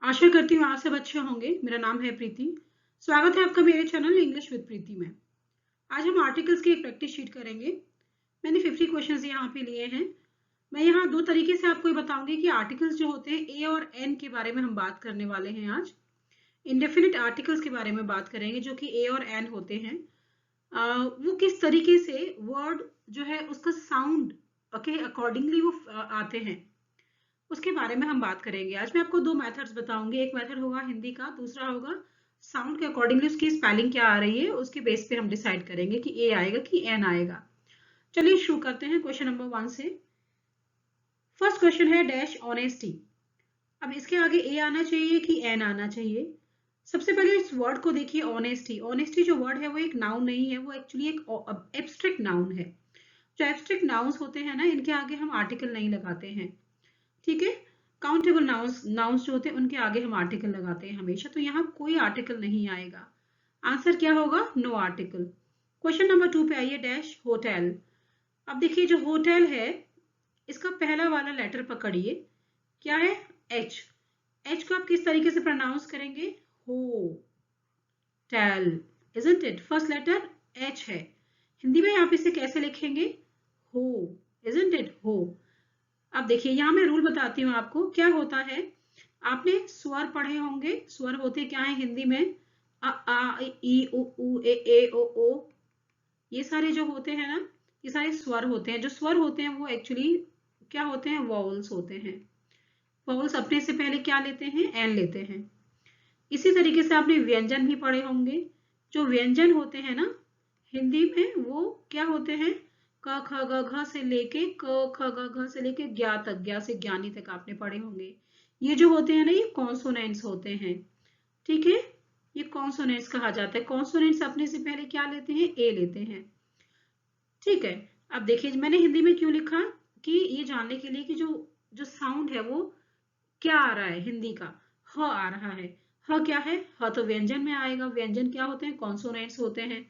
आशा करती हूँ आप सब अच्छे होंगे। मेरा नाम है प्रीति। स्वागत है आपका मेरे चैनल इंग्लिश विद प्रीति में। आज हम आर्टिकल्स की एक प्रैक्टिस शीट करेंगे। मैंने 50 क्वेश्चंस यहाँ पे लिए हैं। मैं यहाँ दो तरीके से आपको ये बताऊंगी कि आर्टिकल्स जो होते हैं ए और एन के बारे में हम बात करने वाले हैं आज। इंडेफिनिट आर्टिकल्स के बारे में बात करेंगे जो कि ए और एन होते हैं। वो किस तरीके से वर्ड जो है उसका साउंड के अकॉर्डिंगली वो आते हैं, उसके बारे में हम बात करेंगे। आज मैं आपको दो मेथड्स बताऊंगी। एक मेथड होगा हिंदी का, दूसरा होगा साउंड के अकॉर्डिंगली उसकी स्पेलिंग क्या आ रही है, उसके बेस पे हम डिसाइड करेंगे कि ए आएगा कि एन आएगा। चलिए शुरू करते हैं क्वेश्चन नंबर 1 से। फर्स्ट क्वेश्चन है डैश ऑनेस्टी। अब इसके आगे ए आना चाहिए कि एन आना चाहिए। सबसे पहले इस वर्ड को देखिए, ऑनेस्टी। ऑनेस्टी जो वर्ड है वो एक नाउन नहीं है, वो एक्चुअली एक एब्स्ट्रैक्ट नाउन है। जो एब्स्ट्रैक्ट नाउन्स होते हैं ना, इनके आगे हम आर्टिकल नहीं लगाते हैं, ठीक है। काउंटेबल नाउन्स नाउन्स जो होते हैं उनके आगे हम आर्टिकल लगाते हैं हमेशा, तो यहाँ कोई आर्टिकल नहीं आएगा। आंसर क्या होगा? No article. क्वेश्चन नंबर 2 पे आइए, डैश होटल। अब देखिए जो होटल है इसका पहला वाला लेटर पकड़िए, क्या है? एच। एच को आप किस तरीके से प्रोनाउंस करेंगे? Hotel, isn't it? First letter H है। हिंदी में आप इसे कैसे लिखेंगे? हो, इजंट इट? हो। अब देखिए यहाँ मैं रूल बताती हूँ आपको क्या होता है। आपने स्वर पढ़े होंगे। स्वर होते क्या है हिंदी में? अ आ ई उ ए ओ ओ। ये सारे जो होते हैं ना, ये सारे स्वर होते हैं। जो स्वर होते हैं वो एक्चुअली क्या होते हैं? वॉवल्स होते हैं। वॉवल्स अपने से पहले क्या लेते हैं? एन लेते हैं। इसी तरीके से आपने व्यंजन भी पढ़े होंगे। जो व्यंजन होते हैं ना हिंदी में, वो क्या होते हैं? क ख ग घ से लेके क ख ग घ से लेके ज्ञा तक, ज्ञा से ज्ञानी तक आपने पढ़े होंगे। ये जो होते हैं ना, ये कॉन्सोनेंट्स होते हैं, ठीक है। ये कॉन्सोनेंट्स कहा जाता है। कॉन्सोनेंट्स अपने से पहले क्या लेते हैं? ए लेते हैं, ठीक है। अब देखिए मैंने हिंदी में क्यों लिखा, कि ये जानने के लिए कि जो जो साउंड है वो क्या आ रहा है। हिंदी का ह आ रहा है। ह क्या है? ह तो व्यंजन में आएगा। व्यंजन क्या होते हैं? कॉन्सोनेंट्स होते हैं।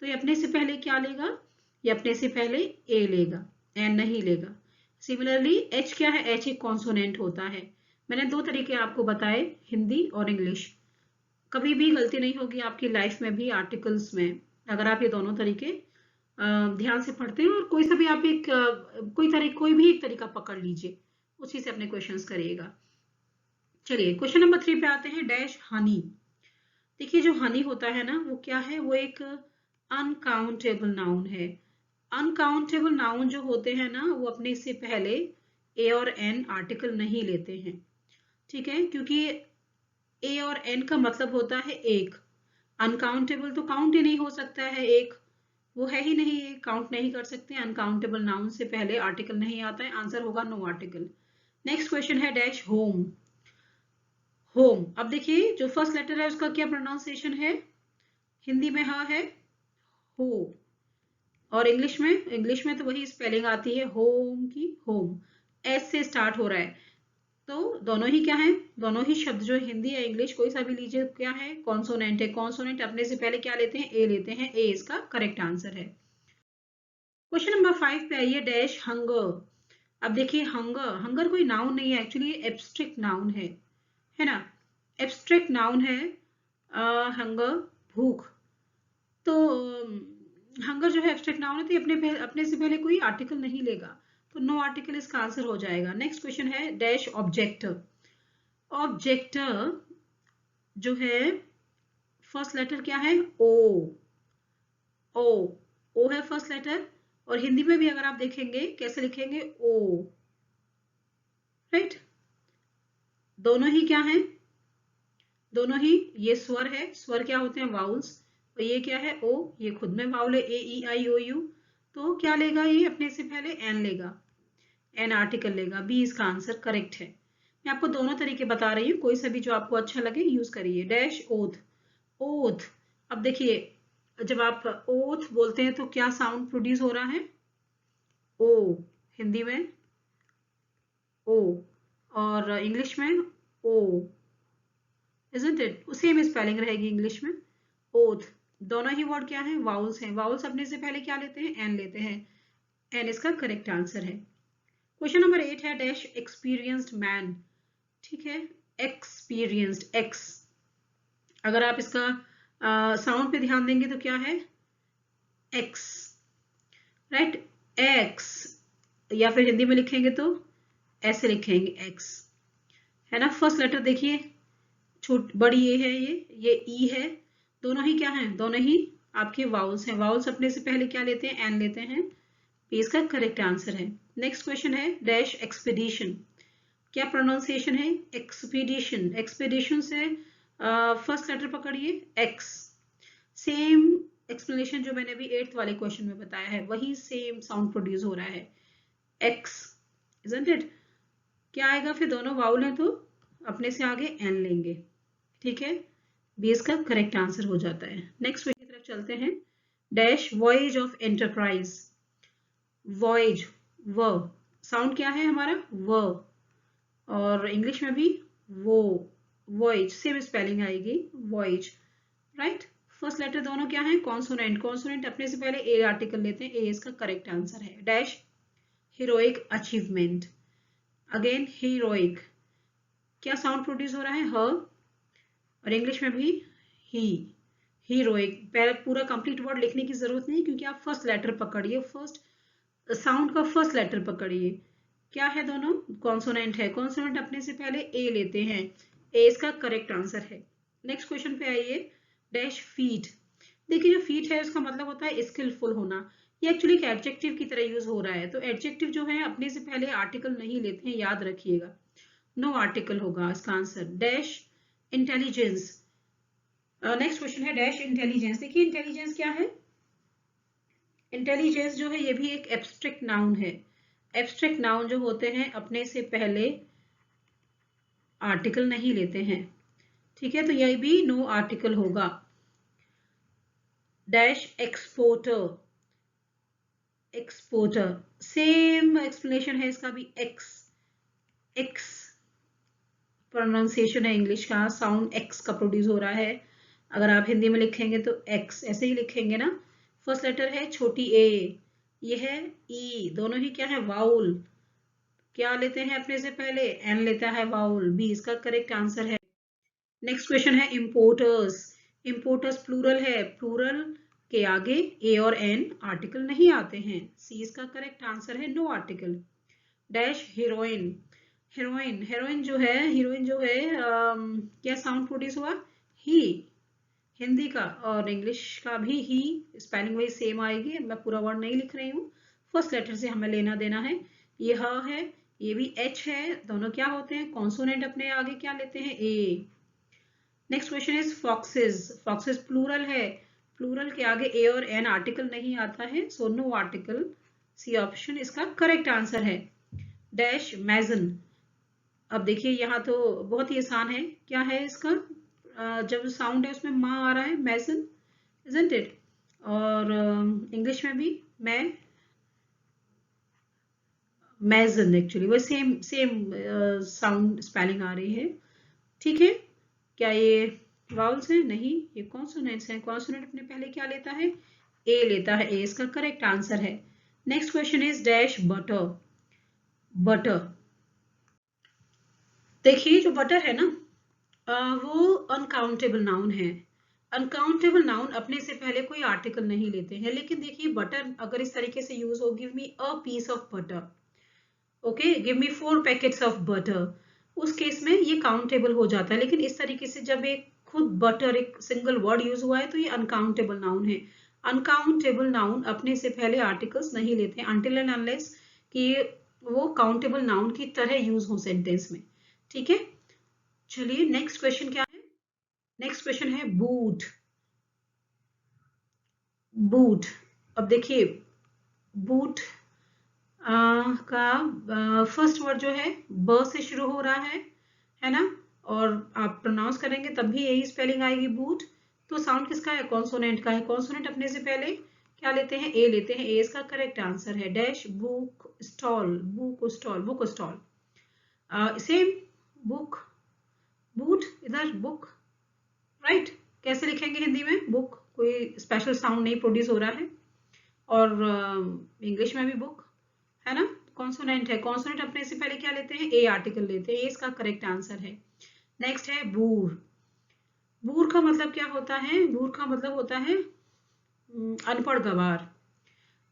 तो ये अपने से पहले क्या लेगा? ये अपने से पहले ए लेगा, एन नहीं लेगा। सिमिलरली एच क्या है? एच एक कॉन्सोनेंट होता है। मैंने दो तरीके आपको बताए, हिंदी और इंग्लिश। कभी भी गलती नहीं होगी आपकी लाइफ में भी आर्टिकल्स में, अगर आप ये दोनों तरीके ध्यान से पढ़ते हैं। और कोई सा भी आप एक कोई भी एक तरीका पकड़ लीजिए, उसी से अपने क्वेश्चंस करिएगा। चलिए क्वेश्चन नंबर 3 पे आते हैं, डैश हनी। देखिए जो हनी होता है ना, वो क्या है? वो एक अनकाउंटेबल नाउन है। अनकाउंटेबल नाउन जो होते हैं ना, वो अपने से पहले ए और एन आर्टिकल नहीं लेते हैं, ठीक है। क्योंकि ए और एन का मतलब होता है एक। अनकाउंटेबल तो काउंट ही नहीं हो सकता है, एक वो है ही नहीं, ये काउंट नहीं कर सकते। अनकाउंटेबल नाउन से पहले आर्टिकल नहीं आता है। आंसर होगा नो आर्टिकल। नेक्स्ट क्वेश्चन है डैश होम। होम। अब देखिए जो फर्स्ट लेटर है उसका क्या प्रोनाउंसिएशन है? हिंदी में ह है हो, और इंग्लिश में तो वही स्पेलिंग आती है होम की, होम। एस से स्टार्ट हो रहा है। तो दोनों ही क्या है? दोनों ही शब्द जो हिंदी या इंग्लिश कोई सा भी लीजिए, क्या है? कॉन्सोनेंट है। कॉन्सोनेंट अपने से पहले क्या लेते हैं? ए लेते हैं। ए इसका करेक्ट आंसर है। क्वेश्चन नंबर 5 पे आइए, डैश हंगर। अब देखिए हंगर, हंगर कोई नाउन नहीं है, एक्चुअली एब्स्ट्रैक्ट नाउन है ना। एब्स्ट्रैक्ट नाउन है हंगर, भूख। तो हंगर जो है एब्स्ट्रैक्ट नाउन है, तो अपने से पहले कोई आर्टिकल नहीं लेगा, तो नो आर्टिकल इसका आंसर हो जाएगा। नेक्स्ट क्वेश्चन है डैश ऑब्जेक्टर। ऑब्जेक्टर जो है फर्स्ट लेटर क्या है? ओ। ओ, ओ है फर्स्ट लेटर। और हिंदी में भी अगर आप देखेंगे कैसे लिखेंगे? ओ, राइट। दोनों ही क्या है? दोनों ही ये स्वर है। स्वर क्या होते हैं? वाउल्स। और ये क्या है? ओ। ये खुद में वाउल है, ए ई आई ओ यू। तो क्या लेगा? ये अपने से पहले एन लेगा, एन आर्टिकल लेगा। बी इसका आंसर करेक्ट है। मैं आपको दोनों तरीके बता रही हूँ, कोई सा भी जो आपको अच्छा लगे यूज करिए। Dash oath. ओथ। अब देखिए जब आप ओथ बोलते हैं तो क्या साउंड प्रोड्यूस हो रहा है? ओ। हिंदी में ओ, और इंग्लिश में ओ, इजंट इट? सेम स्पेलिंग रहेगी इंग्लिश में। ओथ। दोनों ही वर्ड क्या है? वाउल्स हैं। वाउल्स अपने से पहले क्या लेते हैं? एन लेते हैं। एन इसका करेक्ट आंसर है। क्वेश्चन नंबर 8 है डैश एक्सपीरियंस्ड मैन। ठीक है, एक्सपीरियंस्ड, एक्स। अगर आप इसका साउंड पे ध्यान देंगे तो क्या है, एक्स, राइट, एक्स। या फिर हिंदी में लिखेंगे तो ऐसे लिखेंगे एक्स, है ना। फर्स्ट लेटर देखिए, छोट बड़ी ए है, ये ई है, दोनों ही क्या हैं, दोनों ही आपके वाउल्स हैं। वाउल्स अपने से पहले क्या लेते हैं, एन लेते हैं। ये इसका करेक्ट आंसर है। नेक्स्ट क्वेश्चन है डैश एक्सपीडिशन, क्या प्रोनाउंसिएशन है, एक्सपीडिशन। एक्सपीडिशन से फर्स्ट लेटर पकड़िए, एक्स। सेम एक्सप्लेनेशन जो मैंने अभी 8th वाले क्वेश्चन में बताया है, वही सेम साउंड प्रोड्यूस हो रहा है, एक्स, इजंट इट। क्या आएगा फिर, दोनों वाउल हैं तो अपने से आगे एन लेंगे, ठीक है। बी इसका करेक्ट आंसर हो जाता है। नेक्स्ट क्वेश्चन की तरफ चलते हैं, dash voyage of enterprise. Voyage, व साउंड क्या है हमारा, व, और इंग्लिश में भी वो, वॉयज सेम स्पेलिंग आएगी, वॉयज, राइट। फर्स्ट लेटर दोनों क्या है, कॉन्सोनेंट। कॉन्सोनेंट अपने से पहले ए आर्टिकल लेते हैं, ए इसका करेक्ट आंसर है। Dash heroic achievement, again heroic, क्या साउंड प्रोड्यूस हो रहा है, ह, और इंग्लिश में भी ही, हीरोइक। पूरा कंप्लीट वर्ड लिखने की जरूरत नहीं, क्योंकि आप फर्स्ट लेटर पकड़िए, फर्स्ट साउंड का फर्स्ट लेटर पकड़िए। क्या है, दोनों कॉन्सोनेंट है, कॉन्सोनेंट अपने से पहले ए लेते हैं, ए इसका करेक्ट आंसर है। नेक्स्ट क्वेश्चन पे आइए, डैश फीट। देखिए जो फीट है उसका मतलब होता है स्किलफुल होना, ये एक्चुअली एक एडजेक्टिव की तरह यूज हो रहा है। तो एडजेक्टिव जो है अपने से पहले आर्टिकल नहीं लेते हैं, याद रखिएगा, नो आर्टिकल होगा इसका answer. Dash intelligence. Next question है डैश इंटेलिजेंस। देखिए इंटेलिजेंस क्या है, इंटेलिजेंस जो है ये भी एक एब्स्ट्रैक्ट नाउन है। एब्स्ट्रैक्ट नाउन जो होते हैं अपने से पहले आर्टिकल नहीं लेते हैं, ठीक है, तो ये भी नो आर्टिकल होगा। Dash exporter, exporter same explanation है इसका भी, एक्स, एक्स प्रोनाउंसिएशन है इंग्लिश का, साउंड एक्स का प्रोड्यूस हो रहा है। अगर आप हिंदी में लिखेंगे तो एक्स ऐसे ही लिखेंगे ना। फर्स्ट लेटर है छोटी ए, ये है ई, दोनों ही क्या है, वाउल। क्या लेते हैं अपने से पहले, एन लेता है वाउल, बी इसका करेक्ट आंसर है। नेक्स्ट क्वेश्चन है इंपोर्टर्स। इंपोर्टर्स प्लूरल है, प्लूरल के आगे ए और एन आर्टिकल नहीं आते हैं, सी इसका करेक्ट आंसर है, no article. Dash heroine. Heroine, heroine जो है, हीरोइन जो है क्या साउंड प्रोड्यूस हुआ, ही, हिंदी का और इंग्लिश का भी ही, स्पेलिंग वही सेम आएगी। मैं पूरा वर्ड नहीं लिख रही हूँ, फर्स्ट लेटर से हमें लेना देना है। ये ह है, ये भी एच है, दोनों क्या होते हैं, कॉन्सोनेंट अपने आगे क्या लेते हैं, A. Next question is foxes. Foxes plural है, प्लूरल के आगे ए और एन आर्टिकल नहीं आता है, so no article, C option इसका करेक्ट आंसर है। डैश मैजन। अब देखिए यहाँ तो बहुत ही आसान है, क्या है इसका, जब साउंड है उसमें माँ आ रहा है, मैजन, इजंट इट। और इंग्लिश में भी मैं, मैजन, एक्चुअली वो सेम सेम साउंड स्पेलिंग आ रही है, ठीक है। क्या ये वाउल्स है, नहीं, ये कॉन्सोनेंट्स हैं। कॉन्सोनेंट अपने पहले क्या लेता है, ए लेता है, ए इसका करेक्ट आंसर है। Next question is dash butter. Butter, देखिए जो बटर है ना, वो अनकाउंटेबल नाउन है। अनकाउंटेबल नाउन अपने से पहले कोई आर्टिकल नहीं लेते हैं, लेकिन देखिए बटर अगर इस तरीके से यूज हो, give me a piece of butter, okay, give me 4 packets of butter, उस केस में ये काउंटेबल हो जाता है। लेकिन इस तरीके से जब एक खुद बटर एक सिंगल वर्ड यूज हुआ है तो ये अनकाउंटेबल नाउन है। अनकाउंटेबल नाउन अपने से पहले आर्टिकल्स नहीं लेते अनटिल एंड अनलेस कि वो काउंटेबल नाउन की तरह यूज हो सेंटेंस में, ठीक है। चलिए नेक्स्ट क्वेश्चन क्या है, नेक्स्ट क्वेश्चन है बूट। बूट, अब देखिए बूट का फर्स्ट वर्ड जो है ब से शुरू हो रहा है ना, और आप प्रोनाउंस करेंगे तब भी यही स्पेलिंग आएगी, बूट। तो साउंड किसका है, कॉन्सोनेंट का है। कॉन्सोनेंट अपने से पहले क्या लेते हैं, ए लेते हैं, ए इसका करेक्ट आंसर है। Dash book stall, book stall, book stall, same, book, boot, इधर बुक, राइट। कैसे लिखेंगे हिंदी में, बुक, कोई स्पेशल साउंड नहीं प्रोड्यूस हो रहा है, और इंग्लिश में भी बुक, है ना, कॉन्सोनेंट है। कॉन्सोनेंट अपने से पहले क्या लेते हैं, ए आर्टिकल लेते हैं, ए इसका करेक्ट आंसर है। नेक्स्ट है बूर। बूर का मतलब क्या होता है? बूर का मतलब होता है अनपढ़ गवार।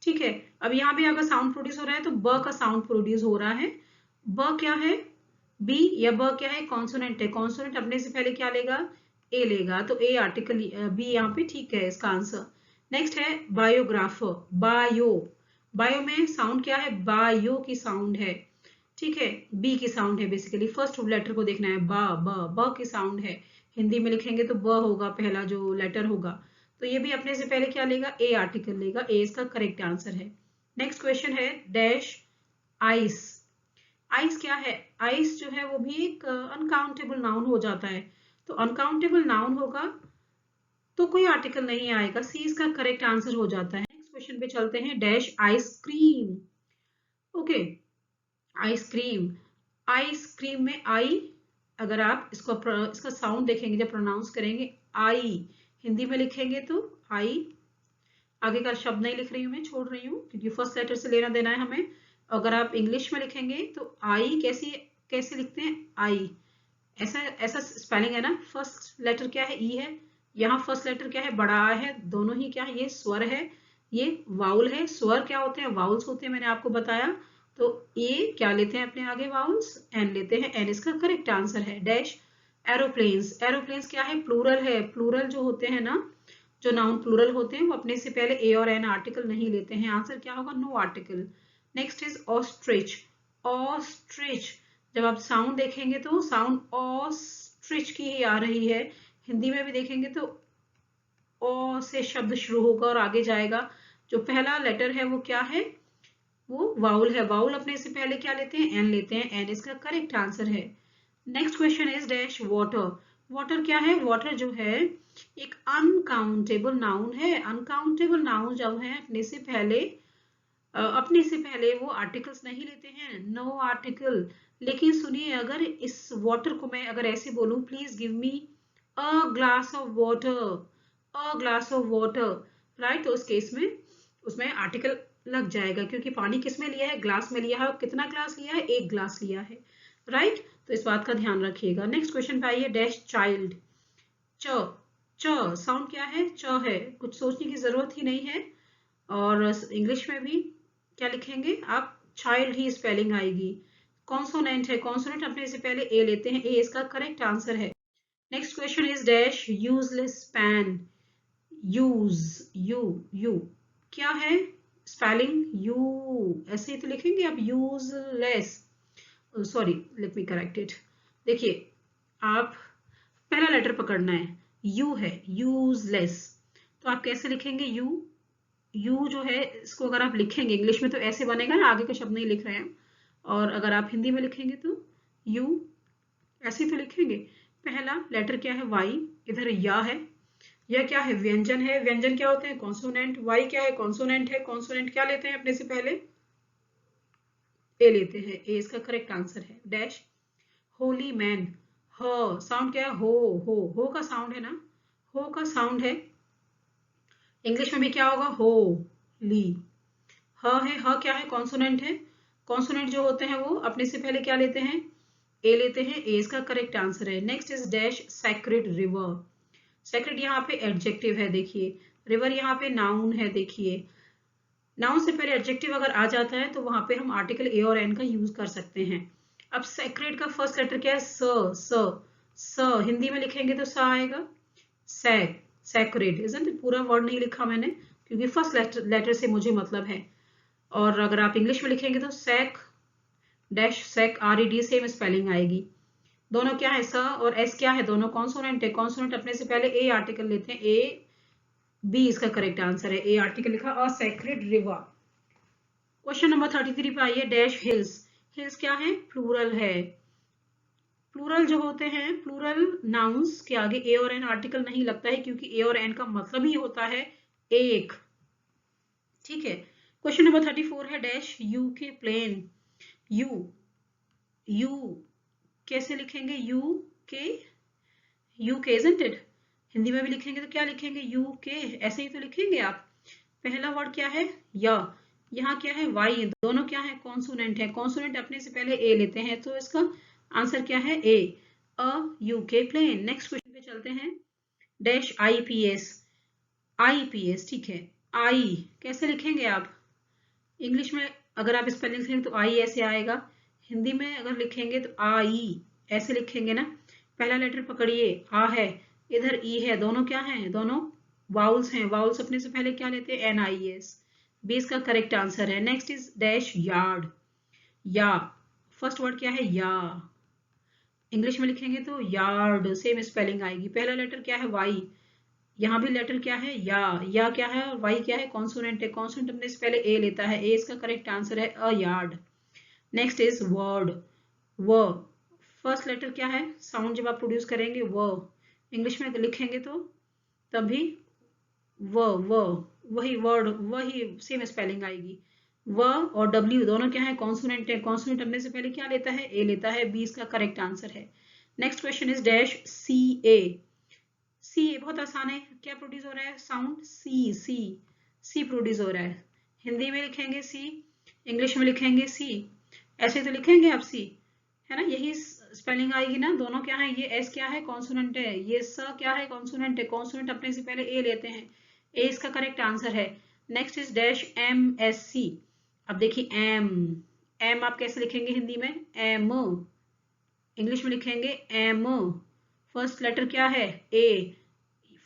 ठीक है, अब यहाँ पे अगर साउंड प्रोड्यूस हो रहा है तो ब का साउंड प्रोड्यूस हो रहा है। ब क्या है? बी, या ब क्या है? कॉन्सोनेंट है। कॉन्सोनेंट अपने से पहले क्या लेगा? ए लेगा, तो ए आर्टिकल बी यहाँ पे ठीक है इसका आंसर। नेक्स्ट है बायोग्राफर। बायो, बायो में साउंड क्या है? बायो की साउंड है। ठीक है, बी की साउंड है। बेसिकली फर्स्ट लेटर को देखना है। ब की साउंड है। हिंदी में लिखेंगे तो ब होगा पहला जो लेटर होगा, तो ये भी अपने से पहले क्या लेगा? ए आर्टिकल लेगा। ए इसका करेक्ट आंसर है। नेक्स्ट क्वेश्चन है डैश आइस। आइस क्या है? आइस जो है वो भी एक अनकाउंटेबल नाउन हो जाता है। तो अनकाउंटेबल नाउन होगा तो कोई आर्टिकल नहीं आएगा। सी इसका करेक्ट आंसर हो जाता है। नेक्स्ट क्वेश्चन पे चलते हैं। Dash ice cream. Okay, ice cream. Ice cream में आई, अगर आप इसका साउंड देखेंगे जब प्रोनाउंस करेंगे, आई हिंदी में लिखेंगे तो आई, आगे का शब्द नहीं लिख रही हूँ मैं, छोड़ रही हूँ क्योंकि फर्स्ट लेटर से लेना देना है हमें। अगर आप इंग्लिश में लिखेंगे तो आई कैसे कैसे लिखते हैं? आई, ऐसा ऐसा स्पेलिंग है ना। फर्स्ट लेटर क्या है? ई है। यहाँ फर्स्ट लेटर क्या है? बड़ा आ है। दोनों ही क्या है? ये स्वर है, ये वाउल है। स्वर क्या होते हैं? वाउल्स होते हैं, मैंने आपको बताया। तो ए क्या लेते हैं अपने आगे? वाउल्स। एन लेते हैं। एन इसका करेक्ट आंसर है। Dash aeroplanes. एरोप्लेन्स क्या है? प्लूरल है। प्लूरल जो होते हैं ना, जो नाउन प्लूरल होते हैं, वो अपने से पहले ए और एन आर्टिकल नहीं लेते हैं। आंसर क्या होगा? No article. Next is ostrich. Ostrich, जब आप साउंड देखेंगे तो साउंड ऑस्ट्रिच की ही आ रही है। हिंदी में भी देखेंगे तो ओ से शब्द शुरू होगा और आगे जाएगा। जो पहला लेटर है वो क्या है? वो वाउल है। वाउल अपने से पहले क्या लेते हैं? एन लेते हैं। एन इसका करेक्ट आंसर है। Next question is dash water. Water क्या है? वाटर जो है एक अनकाउंटेबल नाउन है। अनकाउंटेबल नाउन जब है अपने से पहले वो आर्टिकल्स नहीं लेते हैं, नो आर्टिकल। लेकिन सुनिए, अगर इस वाटर को मैं अगर ऐसे बोलूं, please give me a glass of water, a glass of water, right, तो उस केस में उसमें आर्टिकल लग जाएगा क्योंकि पानी किस में लिया है? ग्लास में लिया है। और कितना ग्लास लिया है? एक ग्लास लिया है, राइट। तो इस बात का ध्यान रखिएगा। नेक्स्ट क्वेश्चन पे आइए। Dash child. च, च साउंड क्या है? च है। कुछ सोचने की जरूरत ही नहीं है। और इंग्लिश में भी क्या लिखेंगे आप? चाइल्ड ही स्पेलिंग आएगी। कॉन्सोनेंट है। कॉन्सोनेंट अपने से पहले ए लेते हैं। ए इसका करेक्ट आंसर है। Next question is dash useless pan. Use, you, you क्या है? स्पेलिंग यू ऐसे ही तो लिखेंगे आप, useless. Sorry, let me correct it. देखिए, आप पहला लेटर पकड़ना है। यू है, यूजलेस। तो आप कैसे लिखेंगे? यू, यू जो है इसको अगर आप लिखेंगे इंग्लिश में तो ऐसे बनेगा ना, आगे का शब्द नहीं लिख रहे हैं। और अगर आप हिंदी में लिखेंगे तो यू ऐसे तो लिखेंगे। पहला लेटर क्या है? वाई। इधर या है। यह क्या है? व्यंजन है। व्यंजन क्या होते हैं? कॉन्सोनेंट। वाई क्या है? कॉन्सोनेंट है। कॉन्सोनेंट क्या लेते हैं अपने से पहले? ए लेते हैं। ए इसका करेक्ट आंसर है। Dash Holi man. ह साउंड क्या है? हो का साउंड है ना, हो का साउंड है। इंग्लिश में भी क्या होगा? हो ली। ह है। ह क्या है? कॉन्सोनेंट है। कॉन्सोनेंट जो होते हैं वो अपने से पहले क्या लेते हैं? ए लेते हैं। ए इसका करेक्ट आंसर है। Next is dash sacred river. Sacred यहाँ पे एडजेक्टिव है, देखिए। रिवर यहाँ पे नाउन है, देखिए। नाउन से पहले एडजेक्टिव अगर आ जाता है तो वहां पे हम आर्टिकल ए और एन का यूज कर सकते हैं। अब सैक्रेड का फर्स्ट लेटर क्या है? स हिंदी में लिखेंगे तो स आएगा। Sac, sacred, isn't it? पूरा वर्ड नहीं लिखा मैंने क्योंकि फर्स्ट लेटर से मुझे मतलब है। और अगर आप इंग्लिश में लिखेंगे तो sac dash sac, RED, same spelling आएगी। दोनों क्या है? स और एस क्या है? दोनों कॉन्सोनेंट है। कॉन्सोनेंट अपने से पहले ए आर्टिकल लेते हैं। ए, बी इसका करेक्ट आंसर है। ए आर्टिकल लिखा। अ सैक्रेड रिवर। क्वेश्चन नंबर 33 पे आइए। Dash hills. हिल्स क्या है? प्लूरल है। प्लूरल जो होते हैं, प्लूरल नाउन्स के आगे ए और एन आर्टिकल नहीं लगता है क्योंकि ए और एन का मतलब ही होता है एक। ठीक है। क्वेश्चन नंबर 34 है। Dash UK plane. U, U कैसे लिखेंगे? यू के, यू के इजंट इट? हिंदी में भी लिखेंगे तो क्या लिखेंगे? यू के, ऐसे ही तो लिखेंगे आप। पहला वर्ड क्या है? या। यहाँ क्या है? वाई। दोनों क्या है? कॉन्सोनेंट है। कॉन्सोनेंट अपने से पहले ए लेते हैं तो इसका आंसर क्या है? A. A UK plane. Next question पे चलते हैं। डैश आईपीएस, आईपीएस ठीक है। आई कैसे लिखेंगे आप? इंग्लिश में अगर आप स्पेलिंग लिखेंगे तो आई ऐसे आएगा, हिंदी में अगर लिखेंगे तो आई ऐसे लिखेंगे ना। पहला लेटर पकड़िए, आ है, इधर ई है, दोनों क्या हैं? दोनों वाउल्स हैं। वाउल्स अपने से पहले क्या लेते हैं? An I S. बी इसका करेक्ट आंसर है। नेक्स्ट इज डैश यार्ड, या फर्स्ट वर्ड क्या है? या। इंग्लिश में लिखेंगे तो यार्ड सेम स्पेलिंग आएगी। पहला लेटर क्या है? वाई, यहाँ भी लेटर क्या है? या क्या है और वाई क्या है? कॉन्सोनेंट है। कॉन्सोनेंट अपने से पहले ए लेता है, ए इसका करेक्ट आंसर है अ यार्ड। नेक्स्ट इज वर्ड, व फर्स्ट लेटर क्या है? साउंड जब आप प्रोड्यूस करेंगे व, इंग्लिश में लिखेंगे तो तभी व वही वर्ड, वही सेम स्पेलिंग आएगी। व और डब्ल्यू दोनों क्या है? कॉन्सोनेंट है। कॉन्सोनेंट अपने से पहले क्या लेता है? ए लेता है, बी इसका करेक्ट आंसर है। Next question is dash C ए। सी बहुत आसान है, क्या प्रोड्यूस हो रहा है? साउंड सी, सी प्रोड्यूस हो रहा है। हिंदी में लिखेंगे सी, इंग्लिश में लिखेंगे सी, ऐसे तो लिखेंगे आप सी, है ना? यही स्पेलिंग आएगी ना। दोनों क्या है? ये एस क्या है? कॉन्सोनेंट है। ये स क्या है? कॉन्सोनेंट है। कॉन्सोनेंट अपने से पहले ए लेते हैं, ए इसका करेक्ट आंसर है। Next is dash M S C. अब देखिए एम, एम आप कैसे लिखेंगे हिंदी में? एम, इंग्लिश में लिखेंगे एम। फर्स्ट लेटर क्या है? ए,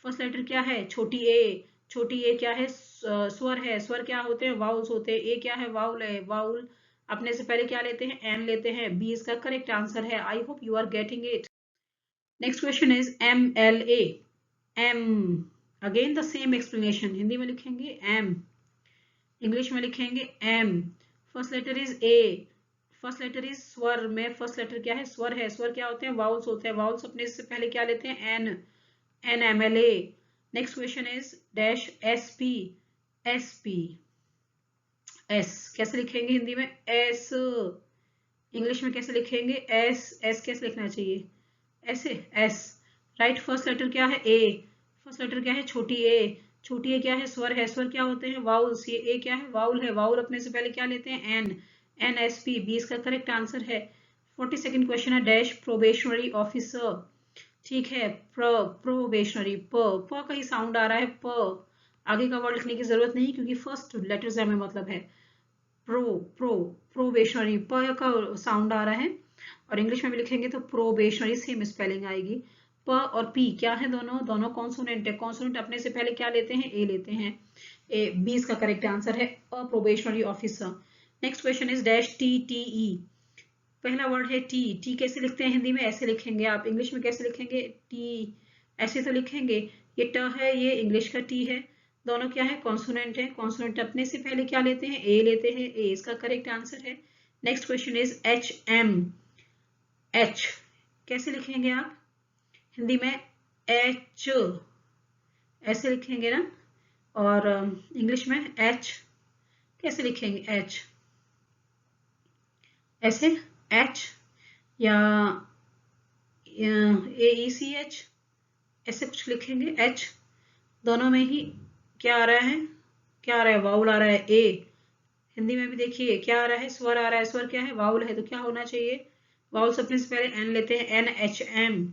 फर्स्ट लेटर क्या है? छोटी ए। छोटी ए क्या है? स्वर है। स्वर क्या होते हैं? वाउल्स होते हैं। ए क्या है? वाउल है। वाउल अपने से पहले क्या लेते हैं? एन लेते हैं, बी इसका करेक्ट आंसर है। I hope you are getting it. Next question is M L A. M again the same explanation, Hindi में लिखेंगे एम, इंग्लिश में लिखेंगे M. First letter is A, first letter is स्वर में फर्स्ट लेटर क्या है? स्वर है। स्वर क्या होते हैं? वाउल्स होते हैं। वाउल्स अपने से पहले क्या लेते हैं? An, an M L A. Next question is dash S P, S P, S कैसे लिखेंगे हिंदी में? एस, इंग्लिश में कैसे लिखेंगे? एस, एस कैसे लिखना चाहिए? ऐसे, एस राइट। फर्स्ट लेटर क्या है? ए, फर्स्ट लेटर क्या है? छोटी ए। छोटी ए क्या है? स्वर है। स्वर क्या होते हैं? वाउल्स। ये ए क्या है? वाउल है। वाउल अपने से पहले क्या लेते हैं? An, an S P, B इसका करेक्ट आंसर है। 42nd क्वेश्चन है डैश प्रोबेशनरी ऑफिसर। ठीक है, प्रोबेशनरी, प का ही साउंड आ रहा है, प आगे का वर्ड लिखने की जरूरत नहीं क्योंकि फर्स्ट लेटर से हमें मतलब है। प्रोबेशनरी, प का साउंड आ रहा है और इंग्लिश में भी लिखेंगे तो प्रोबेशनरी सेम स्पेलिंग आएगी। प और पी क्या है? दोनों दोनों कॉन्सोनेंट है। कॉन्सोनेंट अपने से पहले क्या लेते हैं? ए लेते हैं, ए, बी इसका करेक्ट आंसर है a probationary officer. Next question is dash T T E. पहला वर्ड है टी, टी कैसे लिखते हैं हिंदी में? ऐसे लिखेंगे आप, इंग्लिश में कैसे लिखेंगे? टी ऐसे तो लिखेंगे। ये ट है, ये इंग्लिश का टी है, दोनों क्या है? कॉन्सोनेंट है। कॉन्सोनेंट अपने से पहले क्या लेते हैं? ए लेते हैं, ए इसका करेक्ट आंसर है। Next question is H M. H कैसे लिखेंगे आप हिंदी में? एच ऐसे लिखेंगे ना। और इंग्लिश में एच कैसे लिखेंगे? एच ऐसे, एच या ए ई सी एच ऐसे कुछ लिखेंगे। एच दोनों में ही क्या आ रहा है? क्या आ रहा है? वाउल आ रहा है। ए हिंदी में भी देखिए क्या आ रहा है? स्वर आ रहा है। स्वर क्या है? वाउल है, तो क्या होना चाहिए? वाउल सबसे पहले एन लेते हैं, एन एच एम,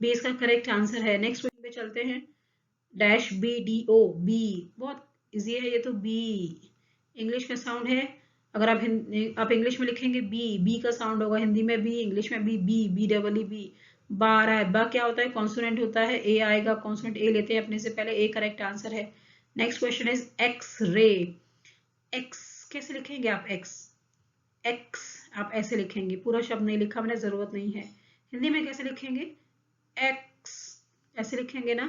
बी इसका करेक्ट आंसर है। नेक्स्ट क्वेश्चन पे चलते हैं dash B D O. B बहुत इजी है ये तो। बी इंग्लिश में साउंड है। अगर आप इंग्लिश में लिखेंगे बी, बी का साउंड होगा हिंदी में बी, इंग्लिश में B, B B double E B. बा आ रहा है, बा क्या होता है? कॉन्सोनेंट होता है। ए आएगा, कॉन्सोनेंट ए लेते हैं अपने से पहले, ए करेक्ट आंसर है। Next question is X ray. X कैसे लिखेंगे आप? एक्स, एक्स आप ऐसे लिखेंगे, पूरा शब्द नहीं लिखा मैंने, जरूरत नहीं है। हिंदी में कैसे लिखेंगे? एक्स ऐसे लिखेंगे ना।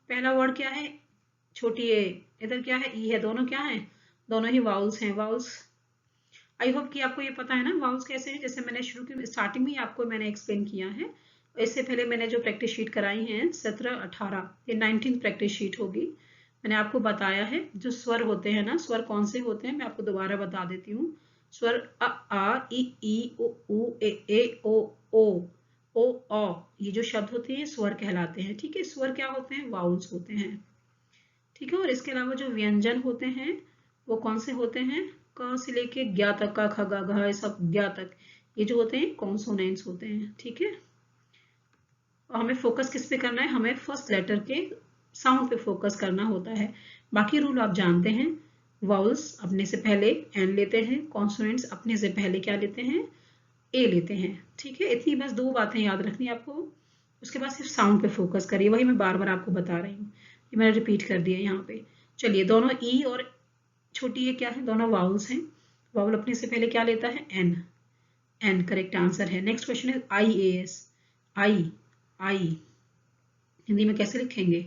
पहला वर्ड क्या है? छोटी ए, इधर क्या है? ई है, दोनों क्या है? दोनों ही वाउल्स हैं। वाउल्स आई होप कि आपको ये पता है ना वाउल्स कैसे हैं। जैसे मैंने शुरू की स्टार्टिंग में आपको मैंने एक्सप्लेन किया है। इससे पहले मैंने जो प्रैक्टिस शीट कराई है 17, 18, ये 19th प्रैक्टिस शीट होगी। मैंने आपको बताया है जो स्वर होते हैं ना, स्वर कौन से होते हैं मैं आपको दोबारा बता देती हूँ। स्वर अ आ ई उ ऊ ए ओ ओ ओ ये जो शब्द होते हैं स्वर कहलाते हैं। ठीक है, स्वर क्या होते हैं? वाउल्स होते हैं। ठीक है, और इसके अलावा जो व्यंजन होते हैं वो कौन से होते हैं? क से लेके ज्ञा तक, का ख ग घ सब ज्ञा तक, ये जो होते हैं कॉन्सोनेंट्स होते हैं। ठीक है, हमें फोकस किस पे करना है, हमें फर्स्ट लेटर के साउंड पे फोकस करना होता है। बाकी रूल आप जानते हैं, वाउल्स अपने से पहले एन लेते हैं, कॉन्सोनेंट्स अपने से पहले क्या लेते हैं, ए लेते हैं। ठीक है, इतनी बस दो बातें याद रखनी है आपको। उसके बाद सिर्फ साउंड पे फोकस करिए, वही मैं बार बार आपको बता रही हूँ, ये मैंने रिपीट कर दिया यहाँ पे। चलिए, दोनों ई और छोटी ए क्या है, दोनों वाउल्स हैं। वाउल अपने से पहले क्या लेता है, एन। एन करेक्ट आंसर है। नेक्स्ट क्वेश्चन है आई ए एस। आई, आई हिंदी में कैसे लिखेंगे,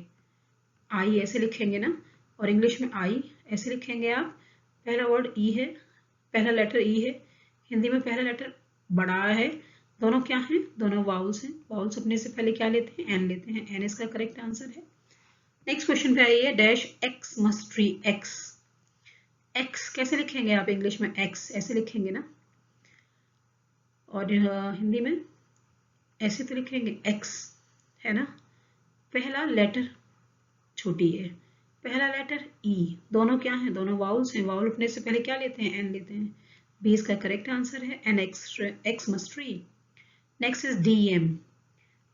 आई ऐसे लिखेंगे ना, और इंग्लिश में आई ऐसे लिखेंगे आप। पहला वर्ड ई है, पहला लेटर ई है, हिंदी में पहला लेटर बड़ा है। दोनों क्या हैं, दोनों वाउल्स हैं। वाउल्स अपने से पहले क्या लेते हैं, एन लेते हैं। एन इसका करेक्ट आंसर है। नेक्स्ट क्वेश्चन पे आइए, dash x must tree. X, x कैसे लिखेंगे आप इंग्लिश में, एक्स ऐसे लिखेंगे ना, और हिंदी में ऐसे तो लिखेंगे एक्स, है ना। पहला लेटर छोटी है, पहला लेटर ई, दोनों क्या हैं, दोनों वाउल्स हैं। वाउल अपने से पहले क्या लेते हैं, एन लेते हैं। बी इसका करेक्ट आंसर है, an Xmas tree. Next is D M.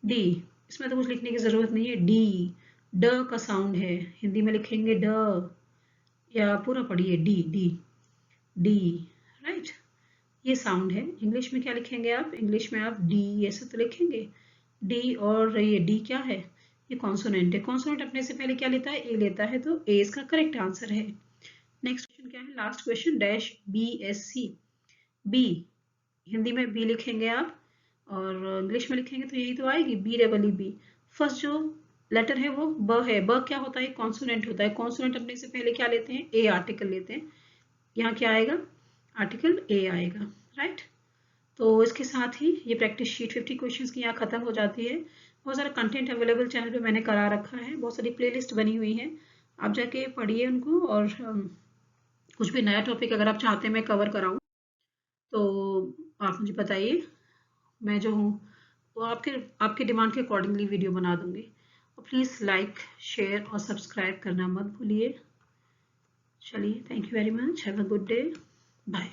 D, इसमें तो कुछ लिखने की जरूरत नहीं है। डी, ड का साउंड है, हिंदी में लिखेंगे ड, या पूरा पढ़िए डी, डी, डी, राइट, ये साउंड है। इंग्लिश में क्या लिखेंगे आप, इंग्लिश में आप डी ऐसे तो लिखेंगे, डी, और ये डी क्या है, ये कॉन्सोनेंट है। कॉन्सोनेंट अपने से पहले क्या लेता है, ए लेता है, तो ए इसका करेक्ट आंसर है। नेक्स्ट क्वेश्चन क्या है, last question, dash B S C. B, Hindi में बी लिखेंगे आप, और इंग्लिश में लिखेंगे तो यही तो आएगी, B double E B. First जो लेटर है वो ब है। ब क्या होता है, कॉन्सोनेंट होता है। कॉन्सोनेंट अपने से पहले क्या लेते हैं, ए आर्टिकल लेते हैं। यहाँ क्या आएगा, आर्टिकल ए आएगा, राइट। तो इसके साथ ही ये प्रैक्टिस शीट 50 क्वेश्चंस की यहाँ खत्म हो जाती है। बहुत सारा कंटेंट अवेलेबल चैनल पे मैंने करा रखा है, बहुत सारी प्लेलिस्ट बनी हुई है, आप जाके पढ़िए उनको। और कुछ भी नया टॉपिक अगर आप चाहते हैं मैं कवर कराऊँ तो आप मुझे बताइए, मैं जो हूँ वो आपके डिमांड के अकॉर्डिंगली वीडियो बना दूंगी। और प्लीज़ लाइक, शेयर और सब्सक्राइब करना मत भूलिए। चलिए, thank you very much, have a good day, bye.